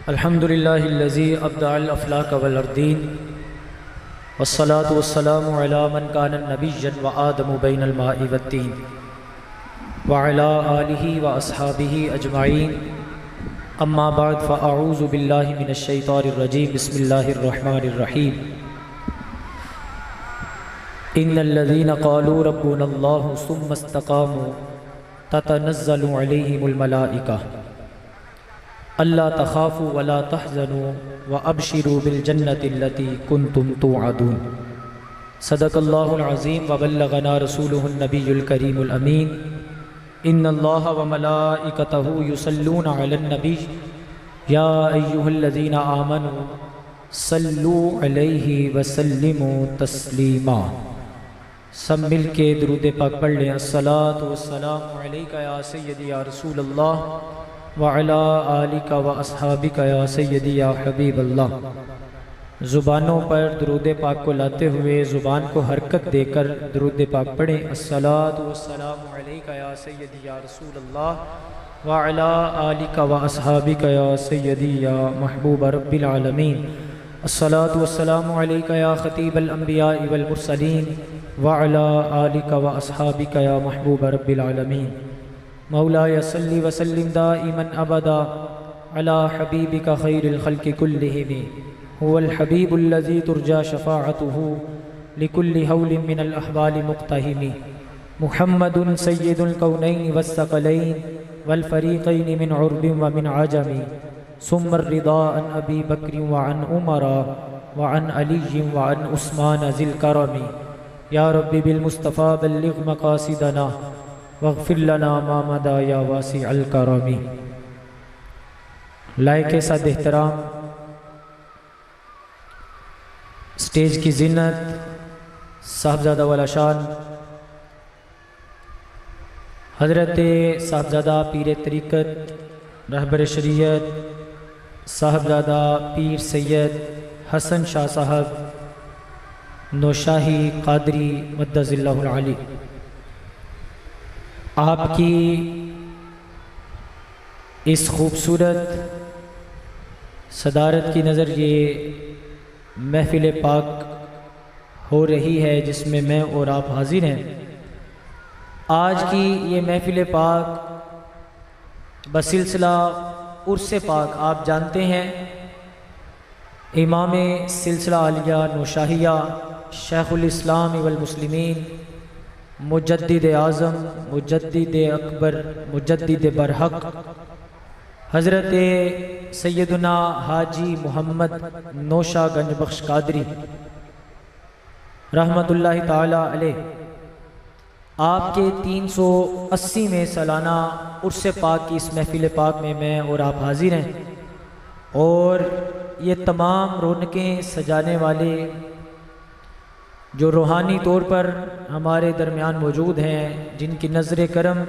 अल्हम्दुलिल्लाहिल्लज़ी अब्दअल अफ़लाक वल अर्दीन वस्सलातु वस्सलामु अला मन कान नबिय्यन व आदमु बैनल माइ वत्तीन व अला आलिहि व अस्हाबिहि अजमाइन अम्मा बाद फ़अऊज़ु बिल्लाहि मिनश शैतानिर रजीम बिस्मिल्लाहिर रहमानिर रहीम इन्नल्लज़ीना क़ालू रब्बुनल्लाहु सुम्मा इस्तक़ामू ततनज़्ज़लु अलैहिमुल मलाइका अल्ला तख़ाफ़ू वला तहज़नू व अबशिरू बिल जन्नतिल्लती कुन्तुम तुअदून। सदक़ल्लाहुल अज़ीम व बल्लगना रसूलुहुन नबियुल करीमुल अमीन। इन्नल्लाहा व मलाइकतहु युसल्लूना अलन नबी या अय्युहल्लज़ीना आमनू सल्लू अलैहि व सल्लिमू तस्लीमा। सब मिल के दुरूद पाक पढ़ लें। अस्सलातु वस्सलामु अलैका या सय्यदी या रसूलल्लाह व अला आलिका व अस्हाबिका या सय्यदी या हबीबल्लाह। ज़ुबानों पर दुरूद पाक को लाते हुए ज़ुबान को हरकत देकर दुरूद पाक पढ़ें। अस्सलातु वस्सलामु अलैका या सय्यदी या रसूलल्लाह व अला आलिका व अस्हाबिका या सय्यदी या महबूब रब्बिल आलमीन। अस्सलातु वस्सलामु अलैका या खतीबल अंबिया वल मुरसलीन व अला आलिका व अस्हाबिका या महबूब रब्बिल आलमीन। मौलाया सल्ली व सल्लिम दाइमन अबदा अला हबीबिका खैरिल खल्क़ि कुल्लिहिम हुवल हबीबुल्लज़ी तुरजा शफ़ाअतुहु लिकुल्लि हौलिन मिनल अहवालि मुक़्तहिम। मुहम्मदुन सय्यिदुल कौनैनि वस्सक़लैनि वल फ़रीक़ैनि मिन उर्बिन व मिन अजम सुम्मा रिदा अन अबी बक्र व अन उमर व अन अली व अन उस्मान ज़िल करम। या रब्बि बिल मुस्तफ़ा बल्लिग़ मक़ासिदना वग़फ़िर लना मा मदा या वासिअल करमी। लायक साद एहतराम स्टेज की ज़िन्नत साहबज़ादा वाला शान हज़रत साहबज़ादा पीर तरीक़त रहबर शरीयत साहबज़ादा पीर सैयद हसन शाह साहब नौशाही कादरी मद्दज़िल्लाहुल आली, आपकी इस खूबसूरत सदारत की नज़र ये महफ़िल पाक हो रही है जिसमें मैं और आप हाजिर हैं। आज की ये महफ़िल पाक बसिलसिला उर्स पाक आप जानते हैं इमाम सिलसिला आलिया नौशाहिया शेखुल इस्लाम वल मुस्लिमीन मुजद्दिद आज़म मुजद्दिद अकबर मुजद्दिद बरहक हज़रत सैयदना हाजी मोहम्मद नौशा गंज बख्श कादरी रहमतुल्लाहि ताला अलैह आपके 380वें सालाना उर्स पाक की इस महफ़िल पाक में मैं और आप हाजिर हैं। और ये तमाम रौनकें सजाने वाले जो रूहानी तौर पर हमारे दरमियान मौजूद हैं, जिनकी नज़र करम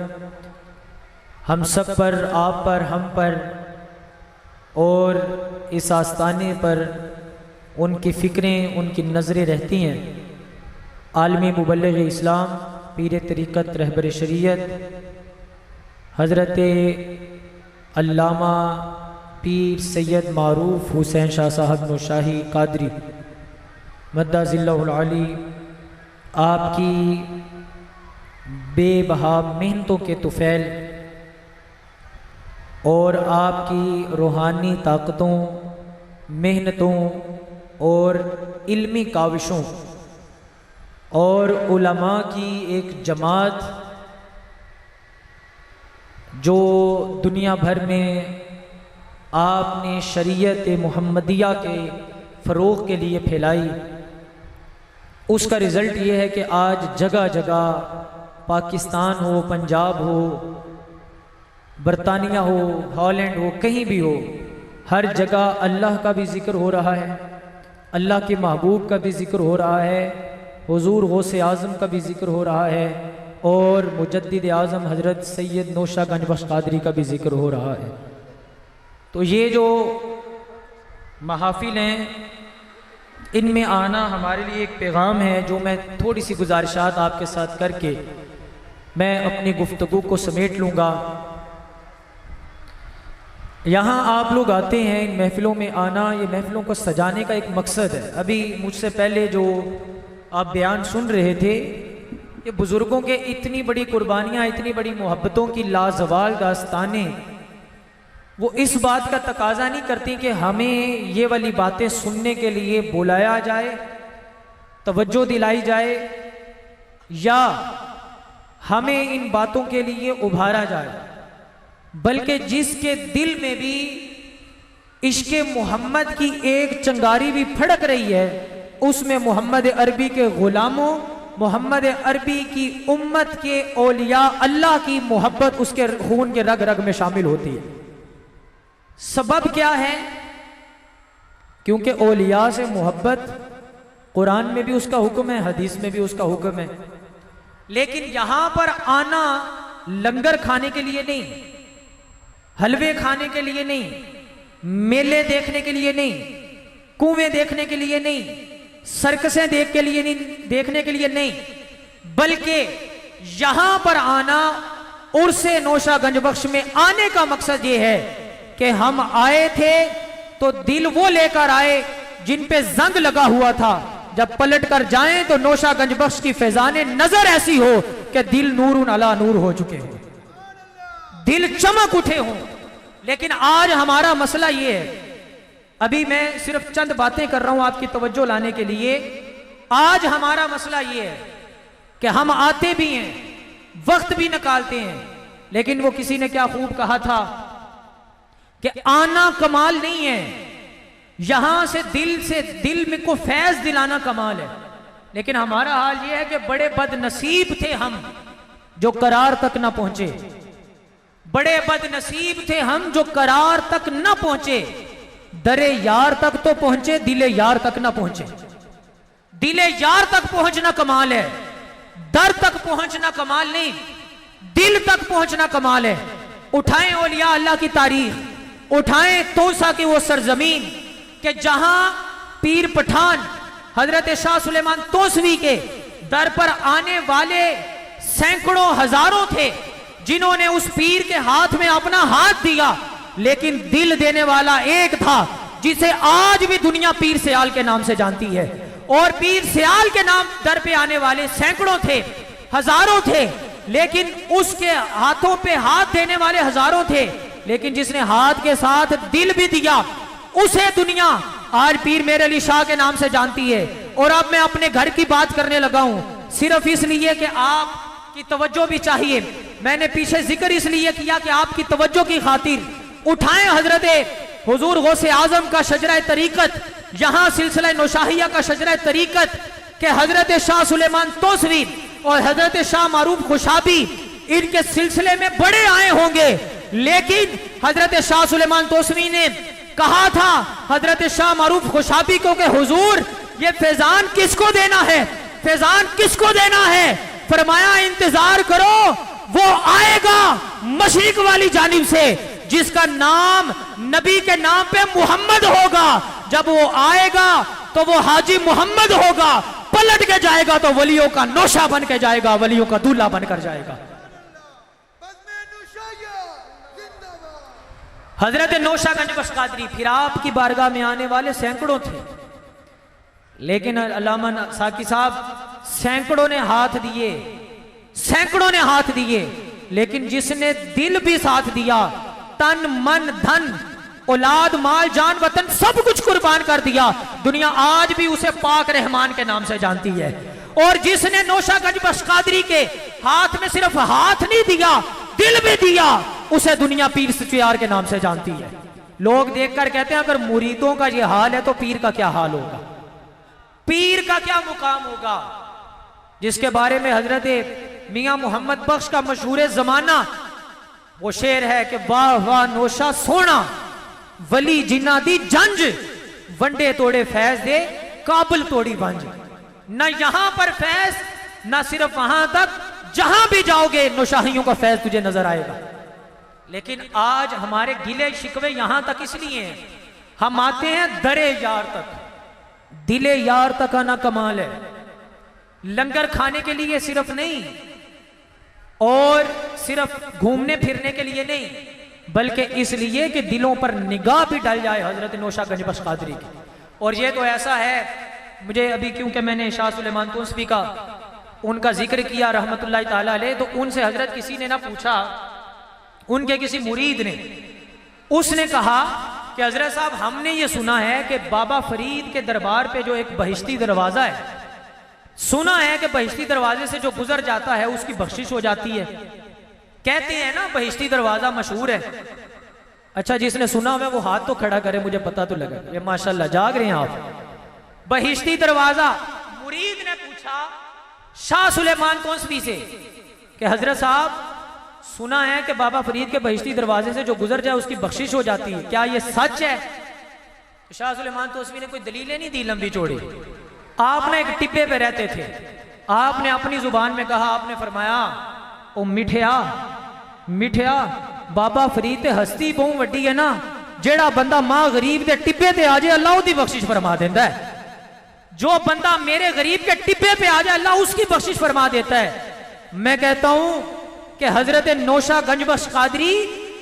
हम सब पर, आप पर, हम पर और इस आस्ताने पर उनकी फ़िक्रें, उनकी नज़रें रहती हैं। आलमी मुबल्लिग़ इस्लाम पीर तरीक़त रहबर शरीयत हज़रत अल्लामा पीर सैयद मारूफ हुसैन शाह साहब नौशाही कादरी मद्दज़िल्लाहुल आली आपकी बेबहा मेहनतों के तुफ़ैल और आपकी रूहानी ताकतों, मेहनतों और इल्मी काविशों और उलमा की एक जमात जो दुनिया भर में आपने शरीयत मुहम्मदिया के फ़रोग़ के लिए फैलाई, उसका रिज़ल्ट ये है कि आज जगह जगह पाकिस्तान हो, पंजाब हो, बरतानिया हो, हॉलैंड हो, कहीं भी हो, हर जगह अल्लाह का भी ज़िक्र हो रहा है, अल्लाह के महबूब का भी ज़िक्र हो रहा है, हुज़ूर गौसे आज़म का भी ज़िक्र हो रहा है और मुजद्दिद आज़म हज़रत सैयद नौशा गंज बख्श कादरी का भी ज़िक्र हो रहा है। तो ये जो महाफिल हैं, इनमें आना हमारे लिए एक पैगाम है जो मैं थोड़ी सी गुजारिशात आपके साथ करके मैं अपनी गुफ्तगू को समेट लूँगा। यहाँ आप लोग आते हैं, इन महफ़िलों में आना, ये महफ़िलों को सजाने का एक मकसद है। अभी मुझसे पहले जो आप बयान सुन रहे थे, ये बुज़ुर्गों के इतनी बड़ी कुर्बानियाँ, इतनी बड़ी मोहब्बतों की लाजवाल दास्तानें, वो इस बात का तकाजा नहीं करती कि हमें ये वाली बातें सुनने के लिए बुलाया जाए, तवज्जो दिलाई जाए, या हमें इन बातों के लिए उभारा जाए, बल्कि जिसके दिल में भी इश्क़े मोहम्मद की एक चिंगारी भी फड़क रही है, उसमें मोहम्मद अरबी के ग़ुलामों, मोहम्मद अरबी की उम्मत के औलिया अल्लाह की मोहब्बत उसके खून के रग रग में शामिल होती है। सबब क्या है? क्योंकि औलिया से मोहब्बत कुरान में भी उसका हुक्म है, हदीस में भी उसका हुक्म है। लेकिन यहां पर आना लंगर खाने के लिए नहीं, हलवे खाने के लिए नहीं, मेले देखने के लिए नहीं, कुएं देखने के लिए नहीं, सर्कसें देखने के लिए नहीं, बल्कि यहां पर आना, उर्से नौशा गंज बख्श में आने का मकसद यह है कि हम आए थे तो दिल वो लेकर आए जिन पे जंग लगा हुआ था, जब पलट कर जाएं तो नौशा गंज बख्श की फैजाने नजर ऐसी हो कि दिल नूरुन अला नूर हो चुके हो, दिल चमक उठे हों। लेकिन आज हमारा मसला ये है, अभी मैं सिर्फ चंद बातें कर रहा हूं आपकी तवज्जो लाने के लिए। आज हमारा मसला ये है कि हम आते भी हैं, वक्त भी निकालते हैं, लेकिन वो किसी ने क्या खूब कहा था कि आना कमाल नहीं है, यहां से दिल में को फैज दिलाना कमाल है। लेकिन हमारा हाल यह है कि बड़े बदनसीब थे हम जो करार तक ना पहुंचे, बड़े बदनसीब थे हम जो करार तक ना पहुंचे। दरे यार तक तो पहुंचे, दिले यार तक ना पहुंचे। दिले यार तक पहुंचना कमाल है, दर तक पहुंचना कमाल नहीं, दिल तक पहुंचना कमाल है। उठाएं औलिया अल्लाह की तारीख, उठाएं तोसा की वो सरजमीन कि जहां पीर पठान हजरत शाह सुलेमान तोसवी के दर पर आने वाले सैकड़ों हजारों थे, जिन्होंने उस पीर के हाथ में अपना हाथ दिया, लेकिन दिल देने वाला एक था जिसे आज भी दुनिया पीर सियाल के नाम से जानती है। और पीर सियाल के नाम दर पे आने वाले सैकड़ों थे, हजारों थे, लेकिन उसके हाथों पे हाथ देने वाले हजारों थे, लेकिन जिसने हाथ के साथ दिल भी दिया, उसे दुनिया आज पीर मेरे अली शाह के नाम से जानती है। और अब मैं अपने घर की बात करने लगा हूं, सिर्फ इसलिए कि आपकी तवज्जो भी चाहिए। मैंने पीछे जिक्र इसलिए किया कि आपकी तवज्जो की खातिर उठाएं हजरत हुजूर गौसे आजम का शजरा तरीकत, यहां सिलसिला नौशाहिया का शजरा तरीकत के हजरत शाह सुलेमान तोसवी और हजरत शाह मारूफ खुशाबी, इनके सिलसिले में बड़े आए होंगे, लेकिन हजरत शाह सुलेमान तोसवी ने कहा था हजरत शाह मारूफ खुशाबी को कि हुजूर ये फैजान किसको देना है, फैजान किसको देना है? फरमाया इंतजार करो, वो आएगा मशरिक वाली जानिब से, जिसका नाम नबी के नाम पे मोहम्मद होगा। जब वो आएगा तो वो हाजी मोहम्मद होगा, पलट के जाएगा तो वलियों का नौशा बन के जाएगा, वलियों का दूल्हा बनकर जाएगा। हजरत नौशा गंज बख्श कादरी फिर आपकी बारगाह में आने वाले सैकड़ों थे, लेकिन अल्लामा साकी साहब सैकड़ों ने हाथ दिए, सैकड़ों ने हाथ दिए, लेकिन जिसने दिल भी साथ दिया, तन मन धन औलाद माल जान वतन सब कुछ कुर्बान कर दिया, दुनिया आज भी उसे पाक रहमान के नाम से जानती है। और जिसने नौशा गंज बख्श कादरी के हाथ में सिर्फ हाथ नहीं दिया, दिल भी दिया, उसे दुनिया पीर सचियार के नाम से जानती है। लोग देखकर कहते हैं अगर मुरीदों का यह हाल है तो पीर का क्या हाल होगा, पीर का क्या मुकाम होगा, जिसके बारे में हजरत मियां मोहम्मद बख्श का मशहूर जमाना वो शेर है कि वाह वाह नौशा सोना वली जिन्ना दी जंज, वंडे तोड़े फैज दे काबुल तोड़ी बंज। न यहां पर फैज, न सिर्फ वहां तक, जहां भी जाओगे नौशाहियों का फैज तुझे नजर आएगा। लेकिन आज हमारे गिले शिकवे यहां तक इसलिए हैं, हम आते हैं दरे यार तक, दिले यार तक आना कमाल है। लंगर खाने के लिए सिर्फ नहीं और सिर्फ घूमने फिरने के लिए नहीं, बल्कि इसलिए कि दिलों पर निगाह भी डल जाए हजरत नौशा गंजबख्श कादरी की। और ये तो ऐसा है, मुझे अभी क्योंकि मैंने शाह सुलेमान तुनसवी का उनका जिक्र किया रहमतुल्लाह ताला अलैह, तो उनसे हजरत किसी ने ना पूछा, उनके किसी मुरीद ने, उसने कहा कि हजरत साहब हमने ये सुना है कि बाबा फरीद के दरबार पे जो एक बहिश्ती दरवाजा है, सुना है कि बहिश्ती दरवाजे से जो गुजर जाता है उसकी बख्शिश हो जाती है। कहते हैं ना बहिश्ती दरवाजा मशहूर है। अच्छा, जिसने सुना हुआ वो हाथ तो खड़ा करे, मुझे पता तो लगा। ये माशाल्लाह जाग रहे हैं आप। बहिश्ती दरवाजा, मुरीद ने पूछा शाह सुलेमान तुनसवी से कि हजरत साहब सुना है कि बाबा फरीद के बहिश्ती दरवाजे से जो गुजर जाए उसकी बख्शिश हो जाती है, क्या ये सच है? तो शाह सुलेमान तुनसवी ने कोई दलीलें नहीं दी लंबी चौड़ी। आपने एक टिब्बे पे रहते थे, आपने अपनी जुबान में कहा, आपने फरमाया ओ मिठिया मिठिया बाबा फरीद ते हस्ती बहुत वड्डी है ना, जेड़ा बंदा मां गरीब के टिब्बे ते आ जाए अल्लाह उसकी बख्शिश फरमा देता है। जो बंदा मेरे गरीब के टिब्बे पे आ जाए अल्लाह उसकी बख्शिश फरमा देता है। मैं कहता हूं कि हजरत नौशा गंजबख्श कादरी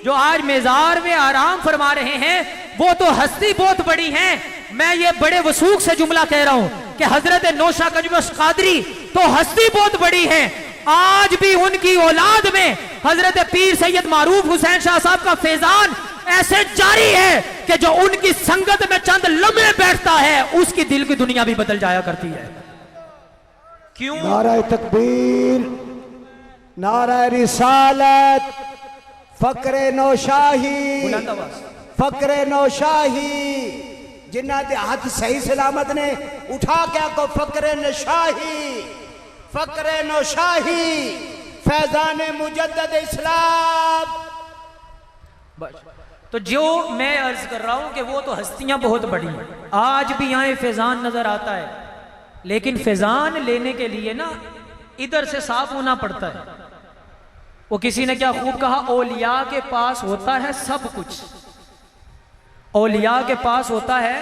जो आज मेजार में आराम फरमा रहे हैं वो तो हस्ती बहुत बड़ी हैं। मैं ये बड़े वसूख से जुमला कह रहा हूं कि हजरत नौशा गंजबख्श कादरी तो हस्ती बहुत बड़ी है। आज भी उनकी औलाद में हजरत पीर सैयद मारूफ हुसैन शाह साहब का फैजान ऐसे जारी है कि जो उनकी संगत में चंद लम्हे बैठता है उसकी दिल की दुनिया भी बदल जाया करती है। क्यों? नारा तकबीर, नारा रिसालत, फकरे नौशाही, फकरे नौशाही, जिन्ना दे हाथ सही सलामत ने उठा क्या को फकरे नशाही, फकरे नौशाही, फैजान मुजद्दद इस्लाम। तो जो मैं अर्ज कर रहा हूं कि वो तो हस्तियां बहुत बड़ी हैं, आज भी यहां फैजान नजर आता है, लेकिन फैजान लेने के लिए ना इधर से साफ होना पड़ता है। वो किसी ने क्या खूब कहा, औलिया के पास होता है सब कुछ, औलिया के पास होता है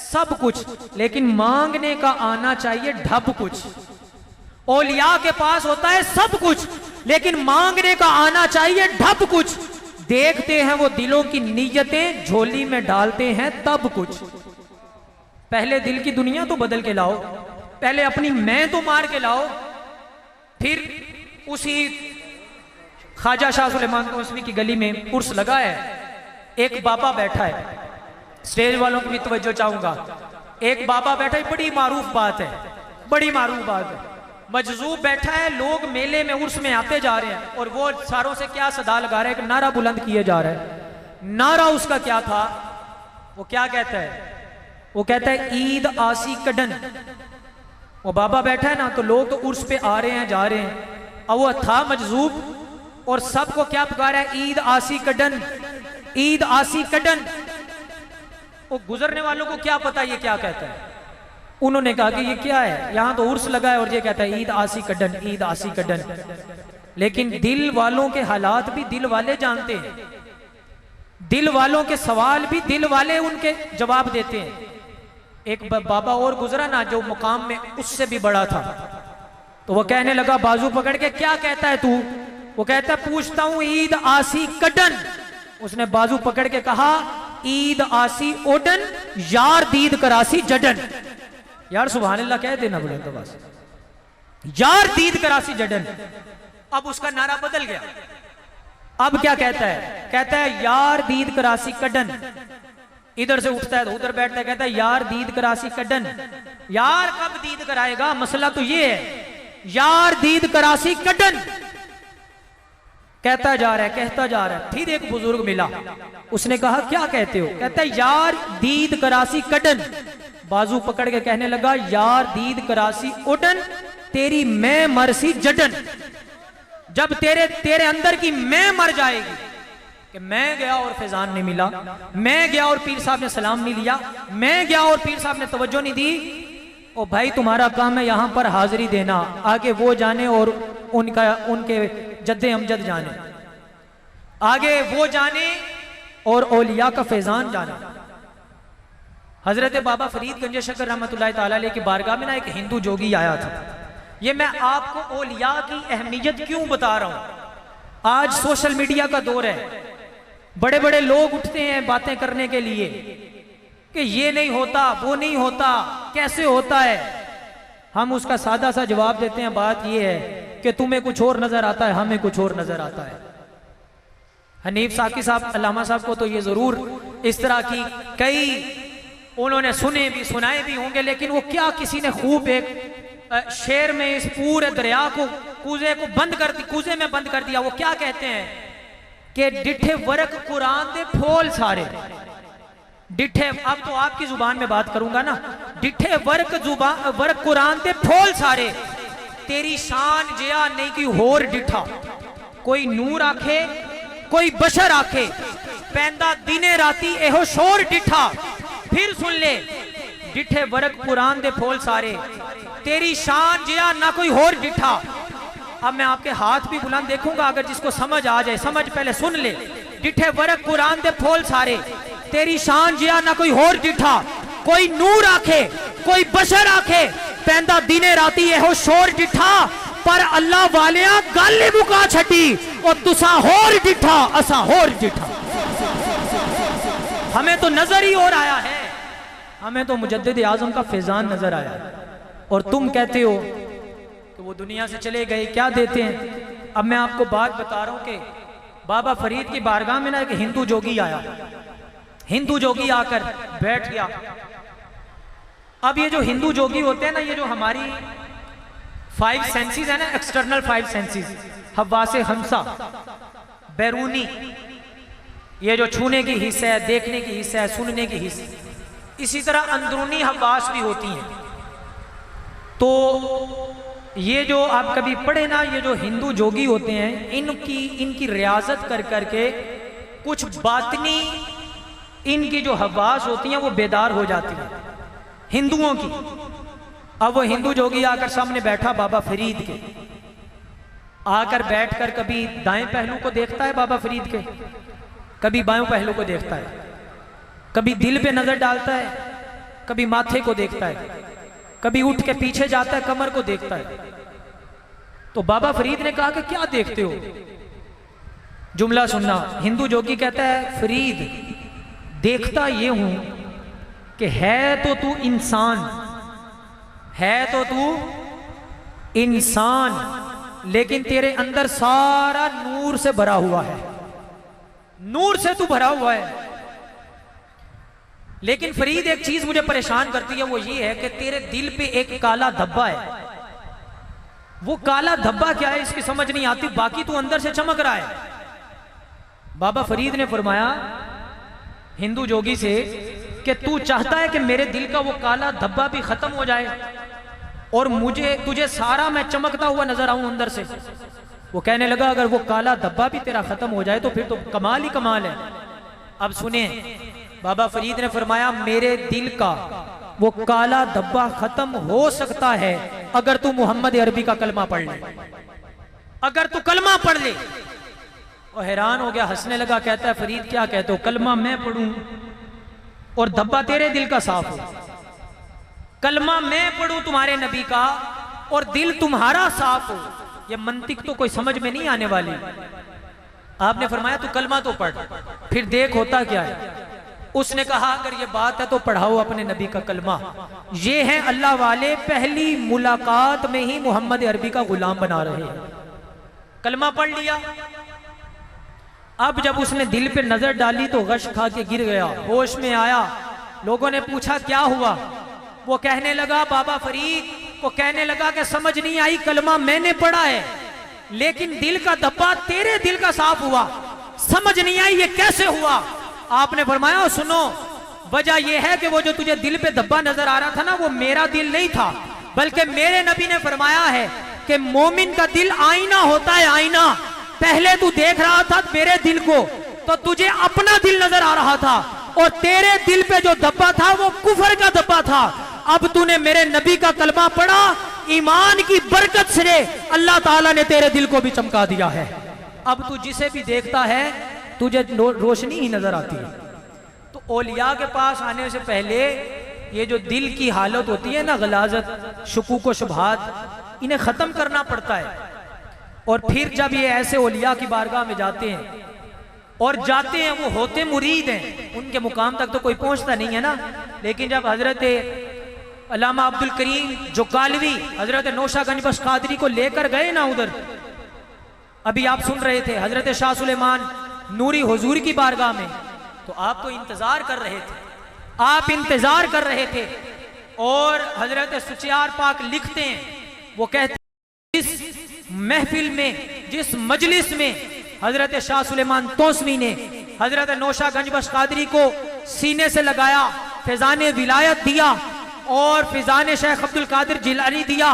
सब कुछ, लेकिन मांगने का आना चाहिए ढब कुछ। औलिया के पास होता है सब कुछ, लेकिन मांगने का आना चाहिए ढब कुछ। देखते हैं वो दिलों की नीयतें, झोली में डालते हैं तब कुछ। पहले दिल की दुनिया तो बदल के लाओ, पहले अपनी मैं तो मार के लाओ, फिर उसी ख्वाजा शाह सुलेमान तुनसवी की गली में उर्स लगा है, एक बाबा बैठा है, स्टेज वालों की भी तवज्जो चाहूंगा। एक बाबा बैठा है, बड़ी मारूफ बात है, बड़ी मारूफ बात है। मजजूब बैठा है, लोग मेले में उर्स में आते जा रहे हैं और वो सारों से क्या सदा लगा रहा है, एक नारा बुलंद किए जा रहा है। नारा उसका क्या था, वो क्या कहता है, वो कहता है ईद आसी कड़न। वो बाबा बैठा है ना, तो लोग तो उर्स पे आ रहे हैं जा रहे हैं, अब वो था मजजूब और सबको क्या पुकारा है, ईद आसी कड़न, ईद आसी कड़न। वो गुजरने वालों को क्या पता ये क्या कहता है। उन्होंने कहा कि ये क्या है, यहां तो उर्स लगा है और ये कहता है ईद आसी कड़न, ईद आसी कड़न। लेकिन दिल वालों के हालात भी दिल वाले जानते हैं, दिल वालों के सवाल भी दिल वाले उनके जवाब देते हैं। एक बाबा और गुजरा ना जो मुकाम में उससे भी बड़ा था, तो वो कहने लगा बाजू पकड़ के, क्या कहता है तू? वो कहता है पूछता हूं ईद आसी कड़न। उसने बाजू पकड़ के कहा ईद आसी ओडन, यार दीद करासी जडन। यार सुभान अल्लाह कह देना बोले तो बस, यार दीद करासी जडन। अब उसका नारा बदल गया, अब क्या कहता है, कहता है यार दीद करासी कड़न। इधर से उठता है तो उधर बैठता है, कहता है यार दीद करासी कड़न। यार कब दीद कराएगा, मसला तो ये है, यार दीद करासी कड़न कहता जा रहा है, कहता जा रहा है। फिर एक बुजुर्ग मिला, उसने कहा क्या कहते हो? कहता है यार दीद करासी कड़न। बाजू पकड़ के कहने लगा यार दीद करासी उडन, तेरी मैं मरसी जडन। जब तेरे अंदर की मैं मर जाएगी, कि मैं गया और फैजान नहीं मिला, मैं गया और पीर साहब ने सलाम नहीं लिया, मैं गया और पीर साहब ने तवज्जो नहीं दी, ओ भाई तुम्हारा काम है यहां पर हाजिरी देना, आगे वो जाने और उनके जद्दे अमजद जाने, आगे वो जाने और औलिया का फैजान जाने। हजरत बाबा फरीद गंज शकर रहमतुल्लाह ताला अलैह की बारगाह में ना एक हिंदू जोगी आया था। ये मैं आपको औलिया की अहमियत क्यों बता रहा हूं, आज सोशल मीडिया का दौर है, बड़े बड़े लोग उठते हैं बातें करने के लिए कि ये नहीं होता, वो नहीं होता, कैसे होता है। हम उसका सादा सा जवाब देते हैं, बात ये है कि तुम्हें कुछ और नजर आता है, हमें कुछ और नजर आता है। हनीफ साकी साहब, अल्लामा साहब को तो ये जरूर इस तरह की कई उन्होंने सुने भी सुनाए भी होंगे, लेकिन वो क्या किसी ने खूब एक शेर में इस पूरे दरिया को कूजे को बंद कर दी, कूजे में बंद कर दिया। वो क्या कहते हैं कि डिठे वर्क कुरान दे फोल सारे, डिठे, अब तो आपकी जुबान में बात करूंगा ना, डिठे वर्क कुरान दे फोल सारे, तेरी शान जिया नहीं की होर डिठा। कोई नूर आखे, कोई बशर आखे, पैंदा दिने राती एहो शोर डिठा। फिर सुन ले, डिठे वर्क कुरान दे फोल सारे, तेरी शान जिया ना कोई होर डिठा। अब मैं आपके हाथ भी बुलंद देखूंगा, अगर जिसको समझ आ जाए, समझ पहले सुन ले। डिठे वर्क कुरान दे फोल सारे, तेरी शान जिया ना कोई होर डिठा। कोई नूर आखे, कोई बशर आखे, पैंदा दिने राती एहो शोर डिठा। पर अल्लाह वालिया गल ही मुका छटी, और तुसा होर डिठा, असा होर डिठा। हमें तो नजर ही और आया है, हमें तो मुजद्दिद आजम का फैजान नजर आया, और तुम कहते हो कि वो दुनिया से चले गए, क्या देते हैं। अब मैं आपको बात बता रहा हूं कि बाबा फरीद की बारगाह में ना एक हिंदू जोगी आया, हिंदू जोगी आकर बैठ गया। अब ये जो हिंदू जोगी होते हैं ना, ये जो हमारी 5 सेंसेस है ना, एक्सटर्नल 5 सेंसेस, हवासे हमसा, बैरूनी, ये जो छूने की हिस्सा है, देखने की हिस्सा है, सुनने की हिस्सा, इसी तरह अंदरूनी हवास भी होती हैं। तो ये जो आप कभी पढ़े ना, ये जो हिंदू जोगी होते हैं, इनकी रियाजत कर करके कुछ बातनी इनकी जो हवास होती हैं वो बेदार हो जाती हैं हिंदुओं की। अब वो हिंदू जोगी आकर सामने बैठा बाबा फरीद के, आकर बैठकर कभी दाएं पहलू को देखता है बाबा फरीद के, कभी बाएं पहलू को देखता है, कभी दिल पे नजर डालता है, कभी माथे को देखता है, कभी उठ के पीछे जाता है, कमर को देखता है। तो बाबा फरीद ने कहा कि क्या देखते हो, जुमला सुनना। हिंदू जोगी कहता है, फरीद देखता ये हूं कि है तो तू इंसान, है तो तू इंसान, लेकिन तेरे अंदर सारा नूर से भरा हुआ है, नूर से तू भरा हुआ है। लेकिन फरीद एक चीज मुझे परेशान करती है, वो ये है कि तेरे दिल पे एक काला धब्बा है। वो काला धब्बा क्या है इसकी समझ नहीं आती, बाकी तू अंदर से चमक रहा है। बाबा फरीद ने फरमाया हिंदू जोगी से कि तू चाहता है कि मेरे दिल का वो काला धब्बा भी खत्म हो जाए और मुझे तुझे सारा मैं चमकता हुआ नजर आऊं अंदर से। वो कहने लगा, अगर वो काला धब्बा भी तेरा खत्म हो जाए तो फिर तो कमाल ही कमाल है। अब सुने, बाबा फरीद ने फरमाया, मेरे दिल का वो काला धब्बा खत्म हो सकता है अगर तू मोहम्मद अरबी का कलमा पढ़ ले, अगर तू कलमा पढ़ ले। वो हैरान हो गया, हंसने लगा, कहता है, फरीद क्या कहते हो, कलमा मैं पढ़ूं और धब्बा तेरे दिल का साफ हो? कलमा मैं पढ़ूं तुम्हारे नबी का और दिल तुम्हारा साफ हो, ये मंतिक तो कोई समझ में नहीं आने वाली। आपने फरमाया तू कलमा तो पढ़, फिर देख होता क्या है। उसने कहा, अगर ये बात है तो पढ़ाओ अपने नबी का कलमा। ये है अल्लाह वाले पहली मुलाकात में ही मोहम्मद अरबी का गुलाम बना रहे हैं। कलमा पढ़ लिया। अब जब उसने दिल पे नजर डाली तो गश खा के गिर गया, होश में आया। लोगों ने पूछा क्या हुआ? वो कहने लगा, बाबा फरीद को कहने लगा कि समझ नहीं आई, कलमा मैंने पढ़ा है लेकिन दिल का धब्बा तेरे दिल का साफ हुआ, समझ नहीं आई ये कैसे हुआ। आपने फरमाया, सुनो, वजह यह है कि वो जो तुझे दिल पे धब्बा नजर आ रहा था ना, वो मेरा दिल नहीं था, बल्कि मेरे नबी ने फरमाया है कि मोमिन का दिल आईना होता है, आईना। पहले तू देख रहा था मेरे दिल को तो तुझे अपना दिल नजर आ रहा था, और तेरे दिल पे जो धब्बा था वो कुफर का धब्बा था। अब तूने मेरे नबी का कलमा पढ़ा, ईमान की बरकत से अल्लाह ताला ने तेरे दिल को भी चमका दिया है। अब तू जिसे भी देखता है तुझे रोशनी ही नजर आती है। तो औलिया के पास आने से पहले ये जो दिल की हालत होती है ना, गलाजत, शुकूक व शुबहात, इन्हें खत्म करना पड़ता है। और फिर जब ये ऐसे औलिया की बारगाह में जाते हैं और जाते हैं, वो होते मुरीद हैं, उनके मुकाम तक तो कोई पहुंचता नहीं है ना। लेकिन जब हजरत अल्लामा अब्दुल करीम जोकालवी हजरत नौशागंज बख्श कादरी को लेकर गए ना उधर, अभी आप सुन रहे थे हजरत शाह सुलेमान नूरी हुजूर की बारगाह में, तो आप तो इंतजार कर रहे थे, आप इंतजार कर रहे थे। और हजरत सुचियार पाक लिखते हैं, वो कहते हैं जिस महफिल में, जिस मजलिस में हजरत शाह सुलेमान तोसवी ने हजरत नौशागंज बख्श कादरी को सीने से लगाया, फैजाने विलायत दिया और फैजाने शेख अब्दुल कादिर जिलानी दिया,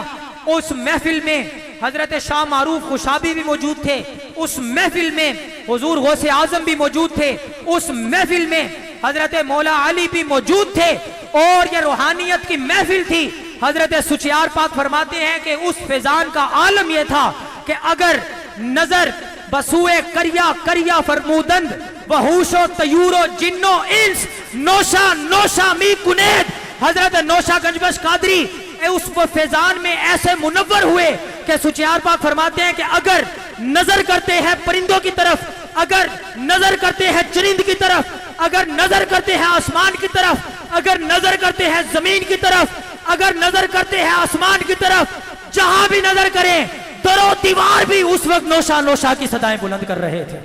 उस महफिल में हजरत शाह मारूफ खुशाबी भी मौजूद थे, उस महफिल में हुजूर गौसे आजम भी मौजूद थे, उस महफिल में हजरत मौला अली भी मौजूद थे, और ये रूहानियत की महफिल थी। हजरत सुचियार पाक फरमाते हैं कि उस फैजान का आलम यह था कि अगर नजर बसुए करिया करिया फरमूदंद वहूशो तयूरो जिन्नो इंस नौशा नौशा मी कुनैद, हजरत नौशागंज बख्श कादरी उस फैजान में ऐसे मुनव्वर हुए कि सुचियार पाक फरमाते हैं कि अगर नजर करते हैं परिंदों की तरफ, अगर नजर करते हैं चरिंद की तरफ, अगर नजर करते हैं आसमान की तरफ, अगर नजर करते हैं जमीन की तरफ, अगर नजर करते हैं आसमान की तरफ, जहां भी नजर करें दरो दीवार भी उस वक्त नौशा नौशा की सदाएं बुलंद कर रहे थे।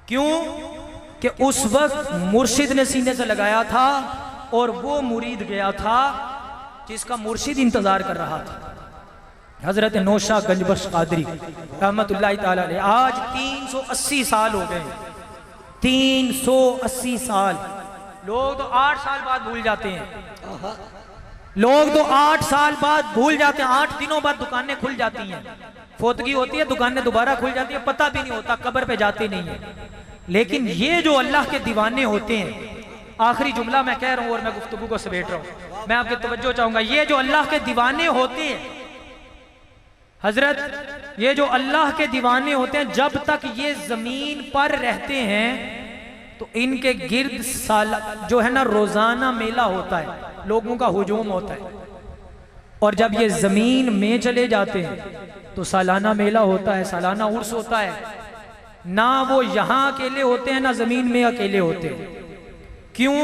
क्यों? कि उस वक्त मुर्शिद ने सीने से लगाया था और वो मुरीद गया था जिसका मुर्शिद इंतजार कर रहा था, हजरत नौशागंज बख्श कादरी रहमतुल्लाह ताला अलैह। आज 380 साल हो गए, 380 साल। लोग तो 8 साल बाद भूल जाते हैं, लोग तो 8 साल बाद भूल जाते हैं, 8 दिनों बाद दुकानें खुल जाती हैं, फोतगी होती है, दुकानें दोबारा खुल जाती है, पता भी नहीं होता, कब्र पे जाते नहीं है। लेकिन ये जो अल्लाह के दीवाने होते हैं, आखिरी जुमला मैं कह रहा हूं और मैं गुफ्तगू को समेट रहा हूं, मैं आपकी तवज्जो चाहूंगा, ये जो अल्लाह के दीवाने होते हैं हजरत, ये जो अल्लाह के दीवाने होते हैं, जब तक ये जमीन पर रहते हैं तो इनके गिर्द साल जो है ना रोजाना मेला होता है, लोगों का हुजूम होता है, और जब ये जमीन में चले जाते हैं तो सालाना मेला होता है, सालाना उर्स होता है। ना वो यहां अकेले होते हैं ना जमीन में अकेले होते हैं। क्यों?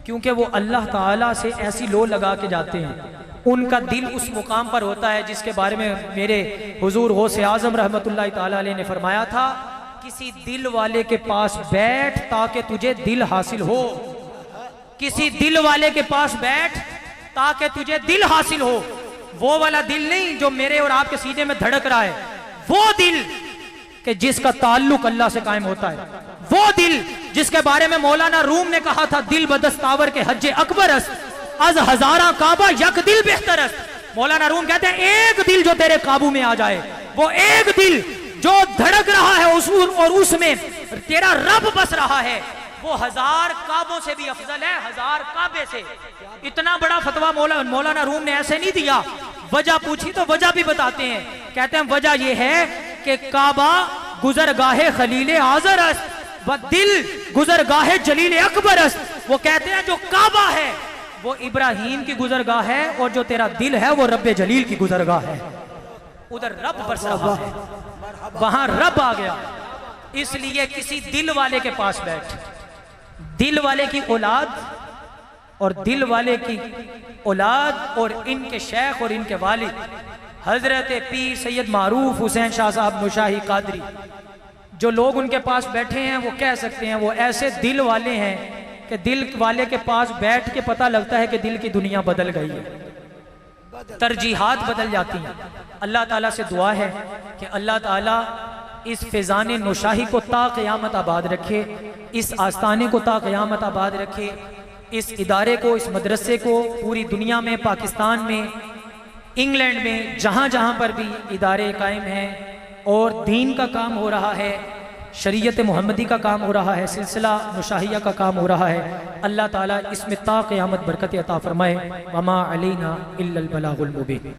क्योंकि वो अल्लाह ताला से ऐसी लो लगा के जाते हैं, उनका दिल उस मुकाम पर होता है जिसके बारे में मेरे हुजूर गौसे आजम रहमतुल्लाह ताला अलैह ने फरमाया था, किसी दिल वाले के पास बैठ ताकि तुझे दिल हासिल हो, किसी दिल वाले के पास बैठ ताकि तुझे दिल हासिल हो। वो वाला दिल नहीं जो मेरे और आपके सीने में धड़क रहा है, वो दिल कि जिसका ताल्लुक अल्लाह से कायम होता है, वो दिल जिसके बारे में मौलाना रूम ने कहा था, दिल बदस्तावर के हज्जे अकबर अज हजारा काबा यक दिल बेहतर अस। मौलाना रूम कहते हैं एक दिल जो तेरे काबू में आ जाए, वो एक दिल जो धड़क रहा है और उसमें तेरा रब बस रहा है, वो 1000 काबों से भी अफजल है, 1000 काबे से। इतना बड़ा फतवा मौलाना रूम ने ऐसे नहीं दिया। वजह पूछी तो वजह भी बताते हैं, कहते हैं वजह ये है कि काबा गुजरगाहे खलीले आजर अस्त व दिल गुजरगाहे जलील अकबर अस्त। वो कहते हैं जो काबा है वो इब्राहिम की गुजरगाह है, और जो तेरा दिल है वो रब्बे जलील की गुजरगाह है। उधर रब बरस रहा है, वहां रब आ गया। इसलिए किसी दिल वाले के पास बैठ, दिल वाले की औलाद और दिल वाले की औलाद और इनके शेख और इनके वालिद हजरत पीर सैयद मारूफ हुसैन शाह साहब नौशाही कादरी, जो लोग उनके पास बैठे हैं वो कह सकते हैं वो ऐसे दिल वाले हैं कि दिल वाले के पास बैठ के पता लगता है कि दिल की दुनिया बदल गई है, तरजीहात बदल जाती हैं। अल्लाह ताला से दुआ है कि अल्लाह ताला इस फैज़ान नौशाही को ता क़यामत आबाद रखे, इस आस्थाने को ता क़यामत आबाद रखे, इस इदारे को, इस मदरसे को पूरी दुनिया में, पाकिस्तान में, इंग्लैंड में, जहाँ जहाँ पर भी इदारे कायम हैं और दीन का काम हो रहा है, शरीयत मोहम्मदी का काम हो रहा है, सिलसिला नौशाहिया का काम हो रहा है, अल्लाह ताला इसमें ता क़यामत बरकत अता फरमाए। वमा अलैना इल्लल बलागुल मुबीन।